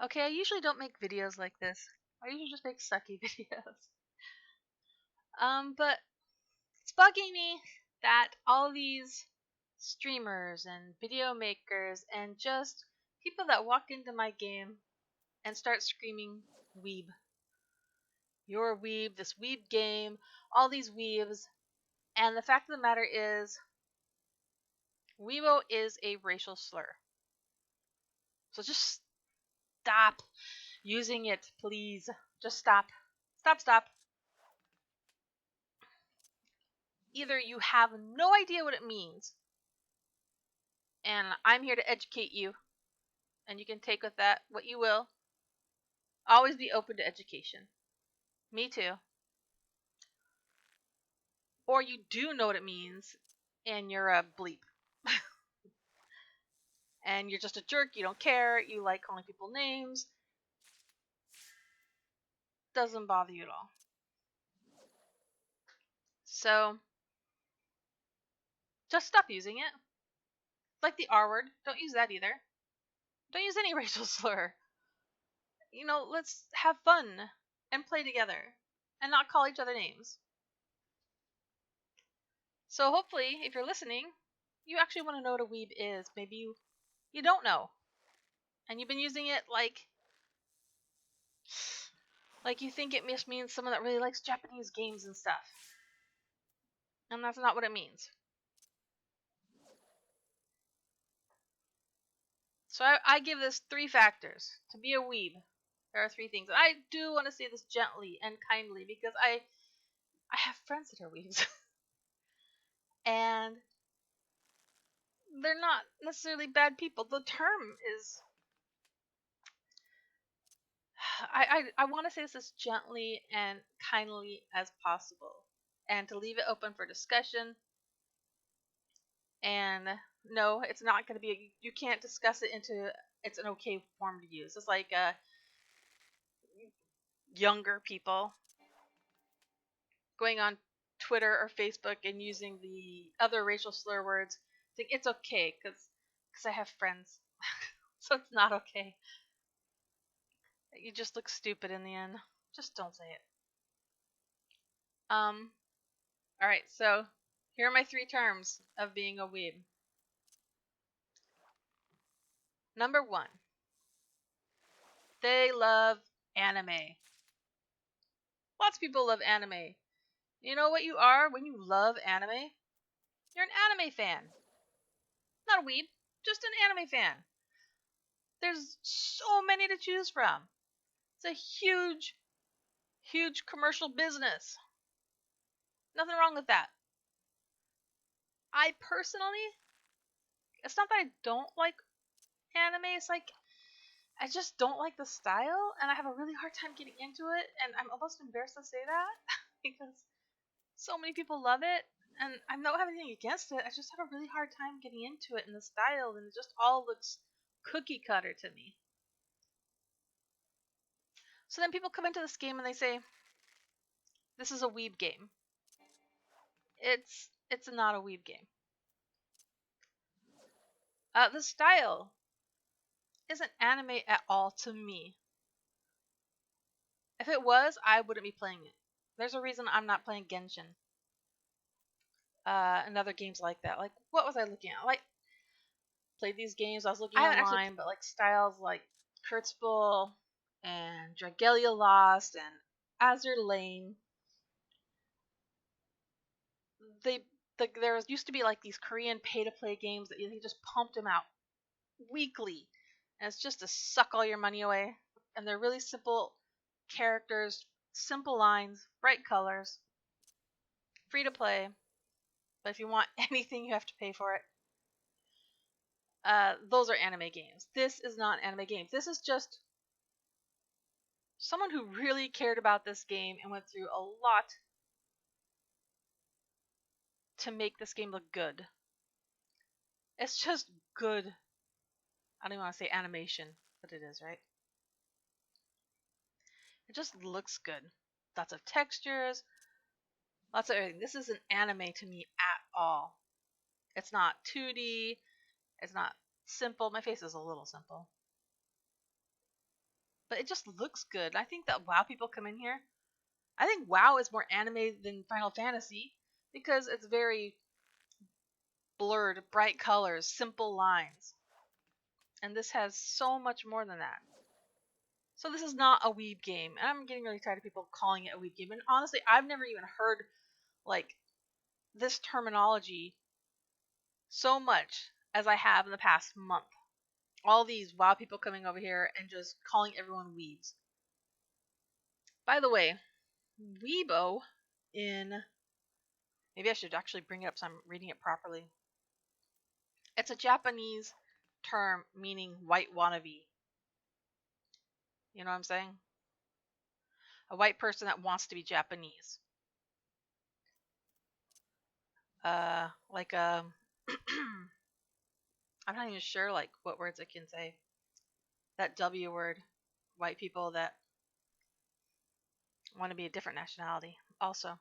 Okay, I usually don't make videos like this. I usually just make sucky videos. But it's bugging me that all these streamers and video makers and just people that walk into my game and start screaming weeb. You're a weeb, this weeb game, all these weebs. And the fact of the matter is, weebo is a racial slur. So just stop using it, please. Just stop. Stop. Either you have no idea what it means, and I'm here to educate you, and you can take with that what you will. Always be open to education. Me too. Or you do know what it means, and you're a bleep. And you're just a jerk, you don't care, you like calling people names. Doesn't bother you at all. So, just stop using it. Like the R word, don't use that either. Don't use any racial slur. Let's have fun and play together and not call each other names. So hopefully, if you're listening, you actually want to know what a weeb is. Maybe you don't know. And you've been using it like you think it just means someone that really likes Japanese games and stuff. And that's not what it means. So I give this 3 factors. To be a weeb, there are 3 things. I do want to say this gently and kindly because I have friends that are weebs. And they're not necessarily bad people. The term is... I want to say this as gently and kindly as possible. And to leave it open for discussion. And no, it's not going to be... You can't discuss it into... It's an okay form to use. It's like younger people going on Twitter or Facebook and using the other racial slur words. Think it's okay because I have friends. So it's not okay. You just look stupid in the end. Just don't say it. Alright, so here are my 3 terms of being a weeb. Number 1. They love anime. Lots of people love anime. You know what you are when you love anime? You're an anime fan. Not a weeb, just an anime fan. There's so many to choose from. It's a huge, huge commercial business. Nothing wrong with that. I personally, it's not that I don't like anime, it's like I just don't like the style, and I have a really hard time getting into it, and I'm almost embarrassed to say that because so many people love it, and I don't have anything against it. I just have a really hard time getting into it in the style, and it just all looks cookie cutter to me. So then people come into this game and they say, "This is a weeb game." It's not a weeb game. The style isn't anime at all to me. If it was, I wouldn't be playing it. There's a reason I'm not playing Genshin. And other games like that. Like, what was I looking at? Like, played these games. I was looking online, but like styles like Kurtzbull and Dragalia Lost and Azure Lane. There used to be like these Korean pay-to-play games that they just pumped them out weekly, and it's just to suck all your money away. And they're really simple characters, simple lines, bright colors, free to play. But if you want anything, you have to pay for it. Those are anime games. This is not anime games. This is just someone who really cared about this game and went through a lot to make this game look good. It's just good. I don't even want to say animation, but it is, right? It just looks good. Lots of textures, lots of everything. This isn't anime to me at all. It's not 2D. It's not simple. My face is a little simple. but it just looks good. I think that WoW people come in here. I think WoW is more anime than Final Fantasy because it's very blurred, bright colors, simple lines. And this has so much more than that. So this is not a weeb game. And I'm getting really tired of people calling it a weeb game. And honestly, I've never even heard like this terminology so much as I have in the past month. All these WoW people coming over here and just calling everyone weebs. By the way, weebo in... Maybe I should actually bring it up so I'm reading it properly. It's a Japanese term meaning white wannabe. You know what I'm saying? A white person that wants to be Japanese. Like I'm not even sure like what words I can say. That W word. White people that want to be a different nationality. Also.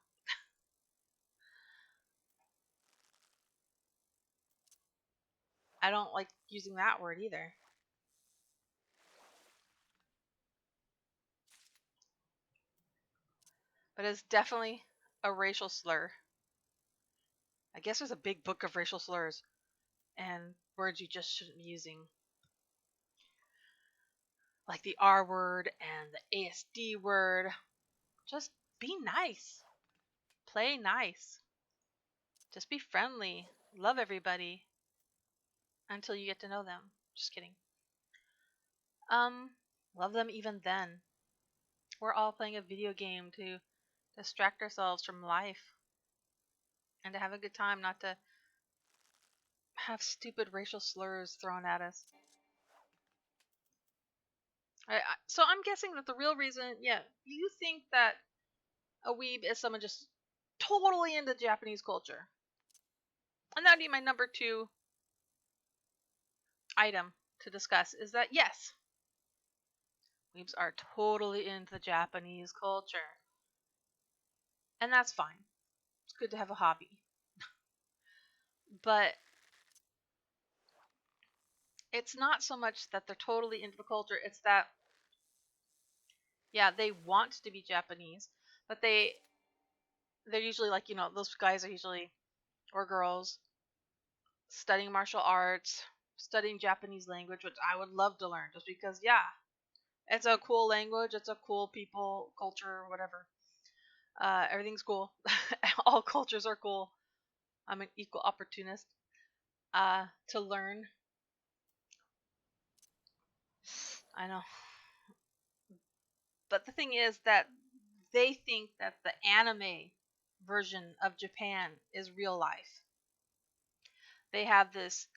I don't like using that word either. But it's definitely a racial slur. I guess there's a big book of racial slurs and words you just shouldn't be using. Like the R word and the ASD word. Just be nice. Play nice. Just be friendly. Love everybody until you get to know them. Just kidding. Love them even then. We're all playing a video game to distract ourselves from life and to have a good time, not to have stupid racial slurs thrown at us. So I'm guessing that the real reason, yeah, you think that a weeb is someone just totally into Japanese culture. And that would be my number 2 item to discuss, is that yes, weebs are totally into Japanese culture. And that's fine. It's good to have a hobby. But it's not so much that they're totally into the culture, it's that, yeah, they want to be Japanese, but they're usually like, those guys are usually, or girls, studying martial arts, studying Japanese language, which I would love to learn just because, yeah, it's a cool language, it's a cool people, culture, whatever. Everything's cool. All cultures are cool. I'm an equal opportunist to learn. I know. But the thing is that they think that the anime version of Japan is real life. They have this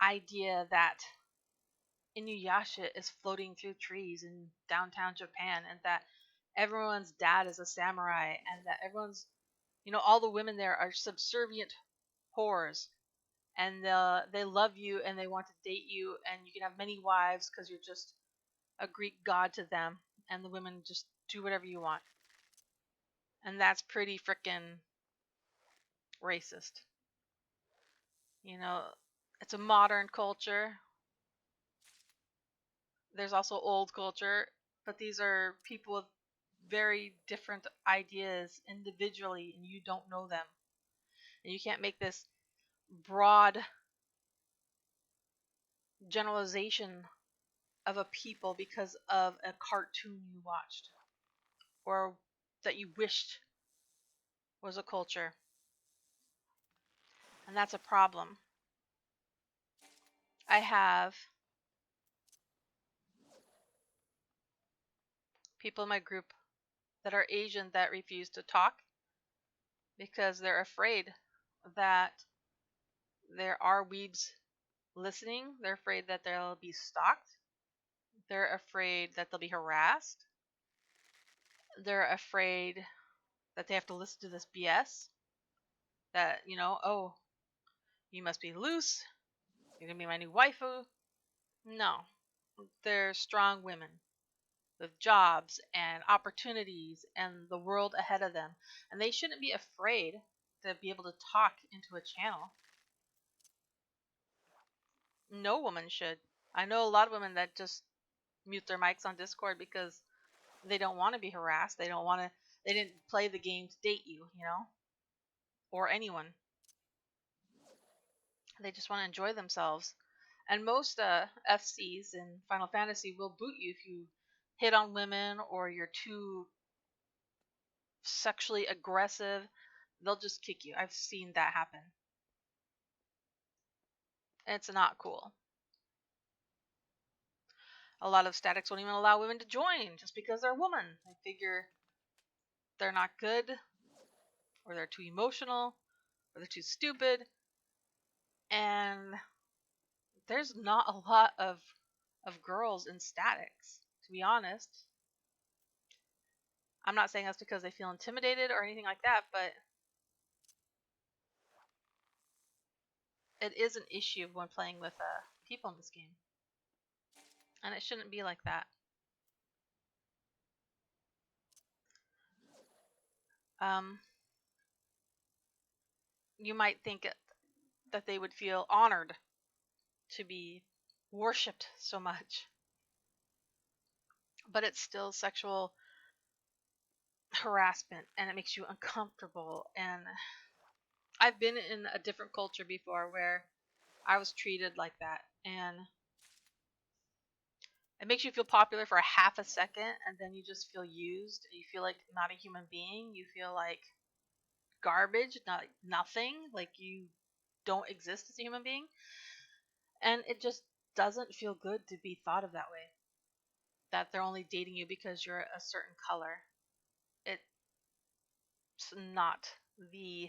idea that Inuyasha is floating through trees in downtown Japan, and that everyone's dad is a samurai, and that everyone's, all the women there are subservient whores, and they love you and they want to date you, and you can have many wives because you're just a Greek god to them, and the women just do whatever you want. And that's pretty frickin' racist. It's a modern culture. There's also old culture, but these are people with very different ideas individually, and you don't know them. And you can't make this broad generalization of a people because of a cartoon you watched or that you wished was a culture. And that's a problem. I have people in my group that are Asian that refuse to talk because they're afraid that there are weebs listening. They're afraid that they'll be stalked. They're afraid that they'll be harassed. They're afraid that they have to listen to this BS. That, oh, you must be loose. You're going to be my new waifu. No. They're strong women with jobs and opportunities and the world ahead of them. And they shouldn't be afraid to be able to talk into a channel. No woman should. I know a lot of women that just mute their mics on Discord because they don't want to be harassed. They didn't play the game to date you, you know, or anyone. They just want to enjoy themselves. And most FCs in Final Fantasy will boot you if you hit on women or you're too sexually aggressive. They'll just kick you. I've seen that happen. It's not cool. A lot of statics won't even allow women to join just because they're a woman. They figure they're not good, or they're too emotional, or they're too stupid. And there's not a lot of girls in statics, to be honest. I'm not saying that's because they feel intimidated or anything like that, but it is an issue when playing with people in this game. And it shouldn't be like that. You might think that they would feel honored to be worshipped so much. But it's still sexual harassment, and it makes you uncomfortable. And I've been in a different culture before where I was treated like that, and it makes you feel popular for a half a second, and then you just feel used. You feel like not a human being. You feel like garbage, not nothing, like you don't exist as a human being. And it just doesn't feel good to be thought of that way. That they're only dating you because you're a certain color. It's not the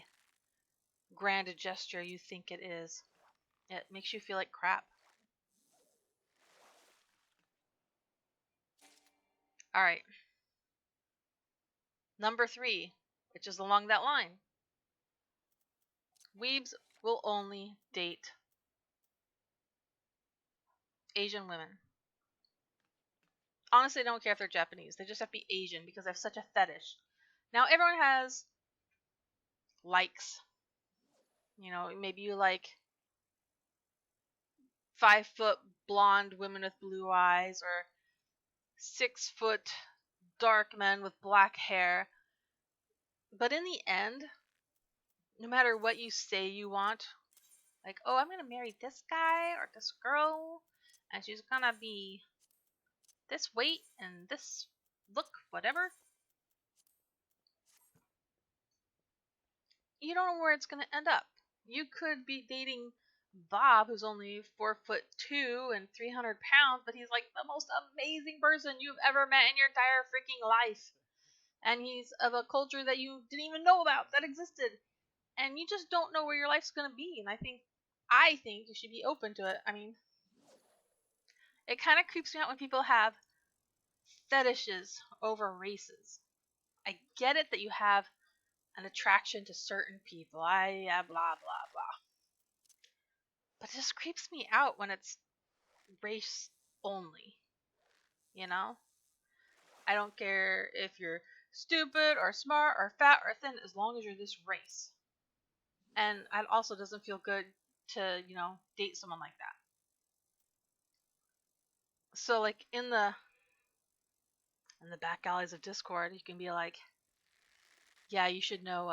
grand gesture you think it is. It makes you feel like crap. Alright. Number 3, which is along that line. Weebs will only date Asian women. Honestly, I don't care if they're Japanese. They just have to be Asian because I have such a fetish. Now, everyone has likes. You know, maybe you like 5-foot blonde women with blue eyes, or 6-foot dark men with black hair. But in the end, no matter what you say you want, like, oh, I'm gonna marry this guy or this girl, and she's gonna be this weight and this look, whatever, you don't know where it's gonna end up. You could be dating Bob, who's only 4'2" and 300 pounds, but he's like the most amazing person you've ever met in your entire freaking life. And he's of a culture that you didn't even know about that existed. And you just don't know where your life's gonna be. And I think you should be open to it. I mean, it kind of creeps me out when people have fetishes over races. I get it that you have an attraction to certain people. Blah, blah, blah. But it just creeps me out when it's race only. You know? I don't care if you're stupid or smart or fat or thin, as long as you're this race. And it also doesn't feel good to, you know, date someone like that. So, like, in the back alleys of Discord, you can be like, yeah, you should know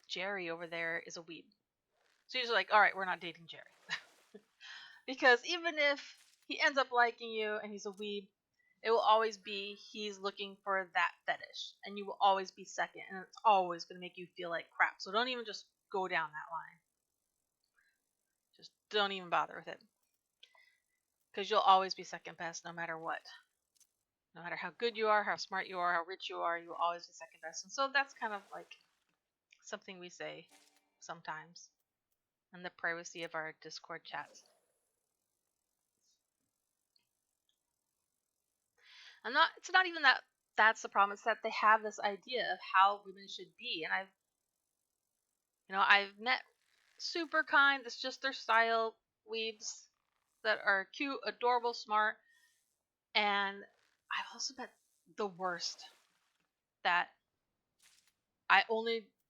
Jerry over there is a weeb. So you're just like, all right, we're not dating Jerry. Because even if he ends up liking you and he's a weeb, it will always be he's looking for that fetish. And you will always be second. And it's always going to make you feel like crap. So don't even just go down that line. Just don't even bother with it. Because you'll always be second best no matter what. No matter how good you are, how smart you are, how rich you are, you will always be second best. And so that's kind of like something we say sometimes in the privacy of our Discord chats. And it's not even that that's the problem. It's that they have this idea of how women should be. And I've met super kind, it's just their style weebs that are cute, adorable, smart. And I've also met the worst that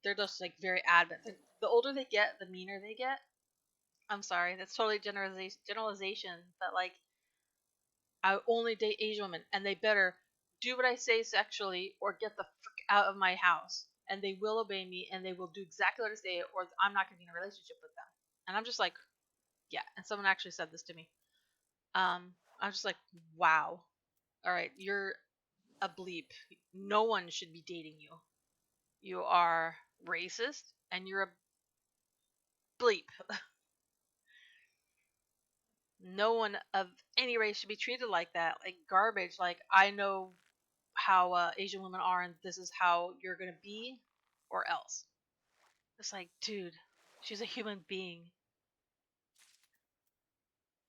they're just like very adamant. The older they get, the meaner they get. I'm sorry, that's totally generalization, but like, I only date Asian women, and they better do what I say sexually or get the frick out of my house. And they will obey me, and they will do exactly what I say, or I'm not going to be in a relationship with them. And I'm just like, yeah. And someone actually said this to me. I'm just like, wow. All right, you're a bleep. No one should be dating you. You are racist, and you're a bleep. No one of any race should be treated like that, like garbage. Like, I know how Asian women are, and this is how you're gonna be, or else. It's like, dude, she's a human being.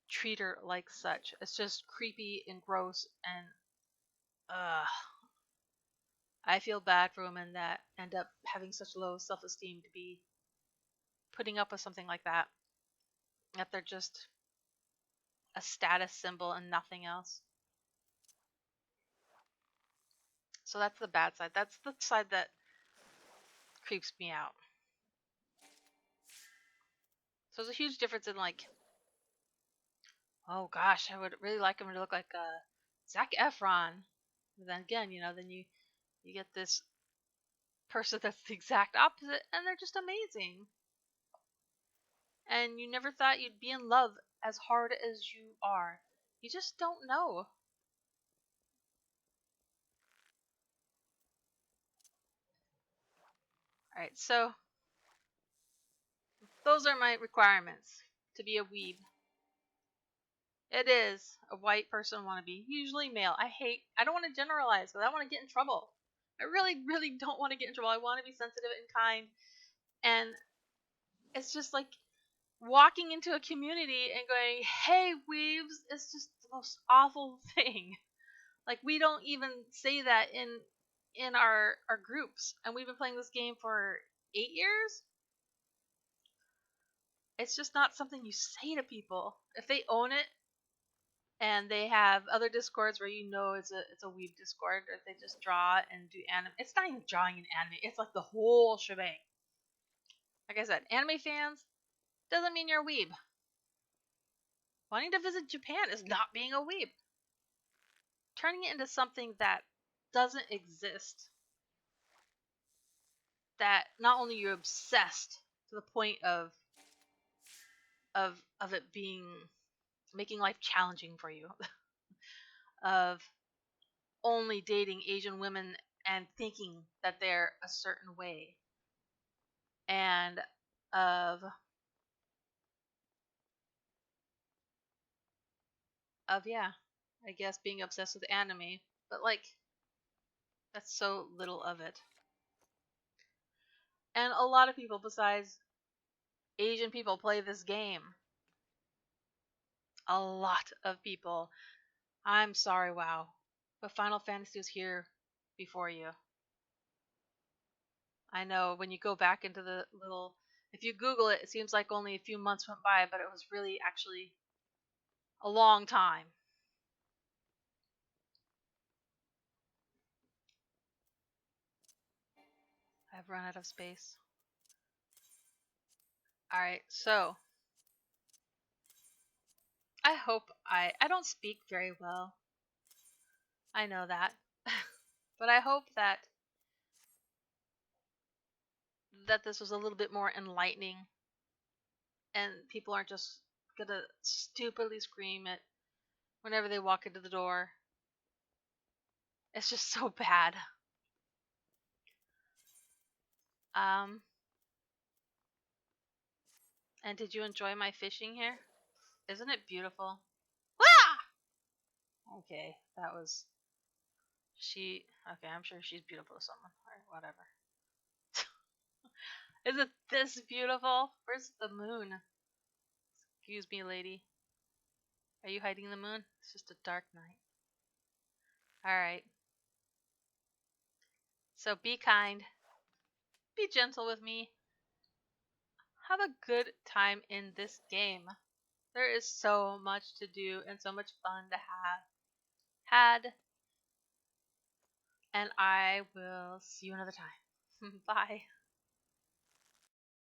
Treat her like such. It's just creepy and gross, and I feel bad for women that end up having such low self-esteem to be putting up with something like that. That they're just a status symbol and nothing else. So that's the bad side. That's the side that creeps me out. So there's a huge difference in like, oh gosh, I would really like him to look like Zac Efron. But then again, then you get this person that's the exact opposite, and they're just amazing. And you never thought you'd be in love as hard as you are. You just don't know. Alright, so those are my requirements to be a weeb. It is a white person wannabe, usually male. I don't want to generalize, but I want to get in trouble. I really, really don't want to get in trouble. I want to be sensitive and kind. And it's just like walking into a community and going, hey, weebs, is just the most awful thing. Like, we don't even say that in our groups. And we've been playing this game for 8 years. It's just not something you say to people. If they own it, and they have other discords where it's a weeb discord, or they just draw and do anime. It's not even drawing an anime. It's like the whole shebang. Like I said, anime fans doesn't mean you're a weeb. Wanting to visit Japan is not being a weeb. Turning it into something that doesn't exist, that not only you're obsessed to the point of it being making life challenging for you, of only dating Asian women and thinking that they're a certain way, and of yeah, I guess being obsessed with anime, but like, that's so little of it. And a lot of people besides Asian people play this game. A lot of people. I'm sorry, WoW, but Final Fantasy was here before you. I know when you go back into the little, if you Google it, it seems like only a few months went by, but it was really actually a long time. I've run out of space. Alright, so I hope I don't speak very well. I know that. But I hope that this was a little bit more enlightening, and people aren't just gonna stupidly scream it whenever they walk into the door. It's just so bad. Um, and did you enjoy my fishing here? Isn't it beautiful? Ah! Okay, that was she. Okay, I'm sure she's beautiful to someone. Or whatever. Is it this beautiful? Where's the moon? Excuse me, lady. Are you hiding the moon? It's just a dark night. Alright. So be kind. Be gentle with me. Have a good time in this game. There is so much to do and so much fun to have had. And I will see you another time. Bye.